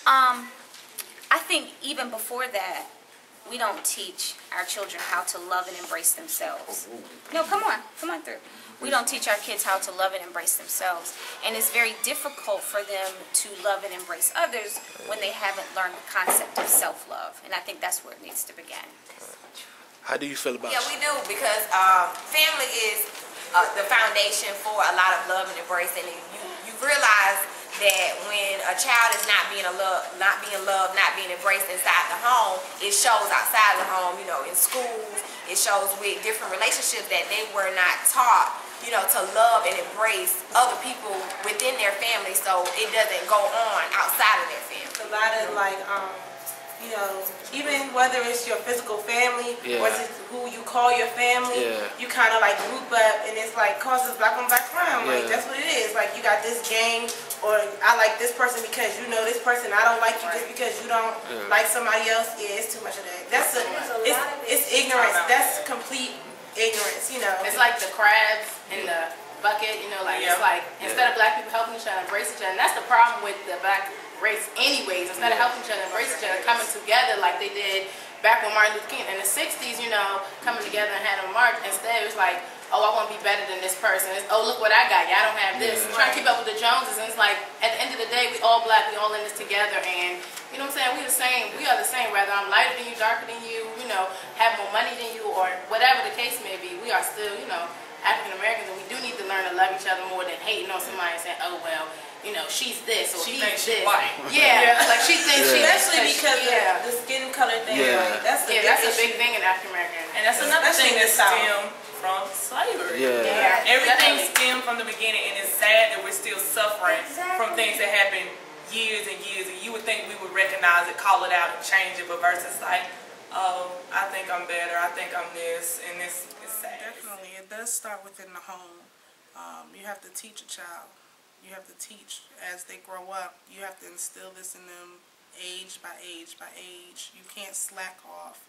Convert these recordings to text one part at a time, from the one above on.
I think even before that, we don't teach our children how to love and embrace themselves. No, come on through. We don't teach our kids how to love and embrace themselves. And it's very difficult for them to love and embrace others when they haven't learned the concept of self-love. And I think that's where it needs to begin. How do you feel about Yeah, we do, because family is the foundation for a lot of love and embrace. And you realize that when a child is not being loved, not being embraced inside the home, it shows outside the home, you know, in schools. It shows with different relationships that they were not taught, you know, to love and embrace other people within their family, so it doesn't go on outside of their family. A lot of like, you know, even whether it's your physical family or it's who you call your family, you kind of like group up, and it's like causes black on black crime. Like that's what it is. Like you got this gang, or I like this person because you know this person. I don't like you just because you don't like somebody else. Yeah, it's too much of that. That's it's ignorance. That's complete ignorance. You know, it's like the crabs in the bucket. You know, like it's like instead of black people helping each other, embrace each other, and that's the problem with the black race anyways. Instead of helping each other, embrace each other, coming together like they did back when Martin Luther King in the 60s, you know, coming together and had a march. Instead it was like, oh, I want to be better than this person. It's, oh, look what I got. Y'all don't have this. Trying to keep up with the Joneses, and it's like, at the end of the day, we all black, we all in this together, and you know what I'm saying, we the same. We are the same, whether I'm lighter than you, darker than you, you know, have more money than you, or whatever the case may be. We are still, you know, African Americans, and we do need to learn to love each other more than hating on somebody and saying, oh, well, you know, she's this or he's this. Yeah, like she thinks she, especially because of the skin color thing. Like, that's a big thing in African American. And that's another thing that stemmed from slavery. Everything stemmed from the beginning, and it's sad that we're still suffering from things that happened years and years. And you would think we would recognize it, call it out, and change it, but versus like, oh, I think I'm better, I think I'm this, and this is sad. Definitely, it does start within the home. You have to teach a child. You have to teach as they grow up. You have to instill this in them age by age by age. You can't slack off.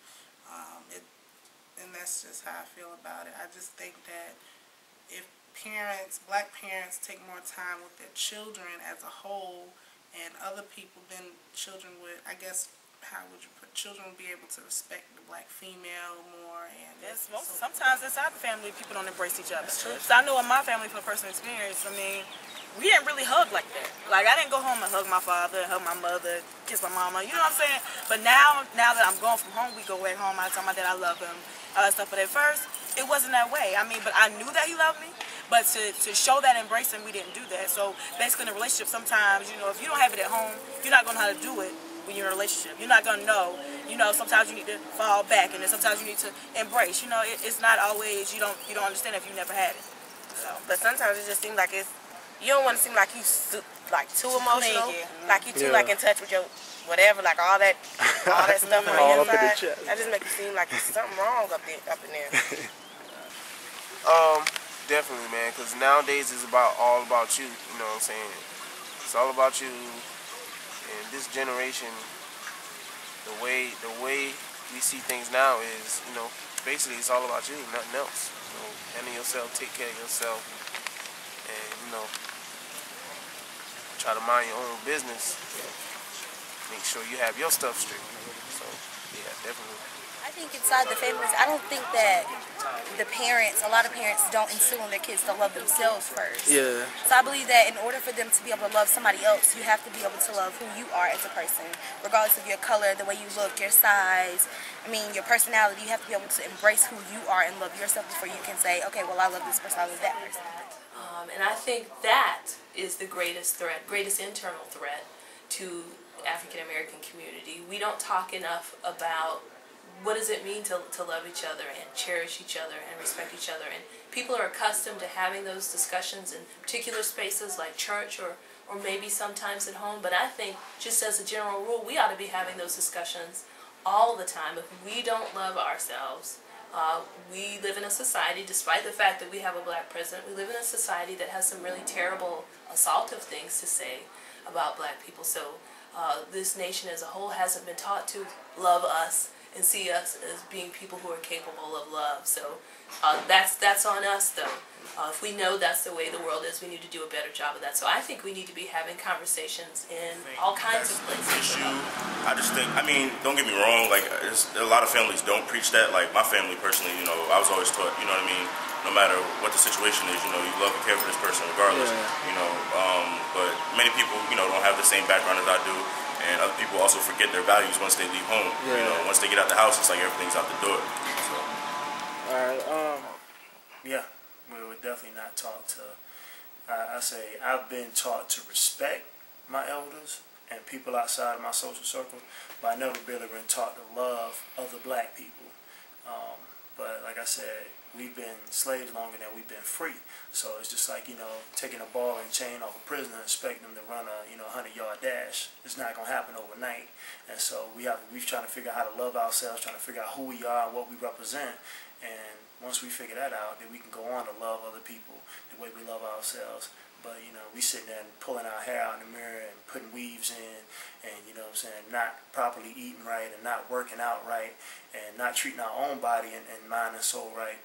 And that's just how I feel about it. I just think that if parents, black parents, take more time with their children as a whole and other people, then children would, I guess, how would you put, children would be able to respect the black female more. And sometimes inside the family, people don't embrace each other. So I know in my family, from personal experience, I mean, we didn't really hug like that. Like, I didn't go home and hug my father, hug my mother, kiss my mama, you know what I'm saying? But now that I'm going from home, we go back home, I tell my dad I love him, all that stuff. But at first, it wasn't that way. I mean, but I knew that he loved me. But to show that embrace him, we didn't do that. So basically in a relationship, sometimes, you know, if you don't have it at home, you're not going to know how to do it when you're in a relationship. You're not going to know. You know, sometimes you need to fall back, and then sometimes you need to embrace. You know, it's not always, you don't understand if you never had it. So, but sometimes it just seems like you don't want to seem like you like too emotional, like you too like in touch with your whatever, like all that stuff on the inside. That just makes it seem like there's something wrong up in there. Definitely, man, because nowadays it's all about you. You know what I'm saying? It's all about you. And this generation, the way we see things now is, you know, basically it's all about you, nothing else. You know, handle yourself, take care of yourself, and you know, try to mind your own business. Make sure you have your stuff straight. So, yeah, definitely. I think inside the families, I don't think that a lot of parents don't instill in their kids to love themselves first. Yeah. So I believe that in order for them to be able to love somebody else, you have to be able to love who you are as a person, regardless of your color, the way you look, your size, I mean, your personality. You have to be able to embrace who you are and love yourself before you can say, okay, well, I love this person, I love that person. And I think that is the greatest internal threat to African American community. We don't talk enough about what does it mean to love each other and cherish each other and respect each other. And people are accustomed to having those discussions in particular spaces like church or maybe sometimes at home. But I think just as a general rule, we ought to be having those discussions all the time. If we don't love ourselves, we live in a society, despite the fact that we have a black president, we live in a society that has some really terrible, assaultive things to say about black people. So this nation as a whole hasn't been taught to love us and see us as being people who are capable of love. So that's on us, though. If we know that's the way the world is, we need to do a better job of that. So I think we need to be having conversations in all kinds of places. I just think, I mean, don't get me wrong, like, a lot of families don't preach that. Like, my family personally, you know, I was always taught, you know what I mean, no matter what the situation is, you know, you love and care for this person regardless, you know, but many people, you know, don't have the same background as I do, and other people also forget their values once they leave home. You know, once they get out the house, it's like everything's out the door. So. Yeah, we were definitely not taught to, I say, I've been taught to respect my elders and people outside of my social circle, but I never really been taught to love other black people. But like I said, we've been slaves longer than we've been free. So it's just like, you know, taking a ball and chain off a prisoner and expecting them to run a, 100-yard dash. It's not going to happen overnight. And so we're trying to figure out how to love ourselves, trying to figure out who we are and what we represent. And once we figure that out, then we can go on to love other people the way we love ourselves. But, you know, we sitting there and pulling our hair out in the mirror and putting weaves in and, you know what I'm saying, not properly eating right and not working out right and not treating our own body and mind and soul right.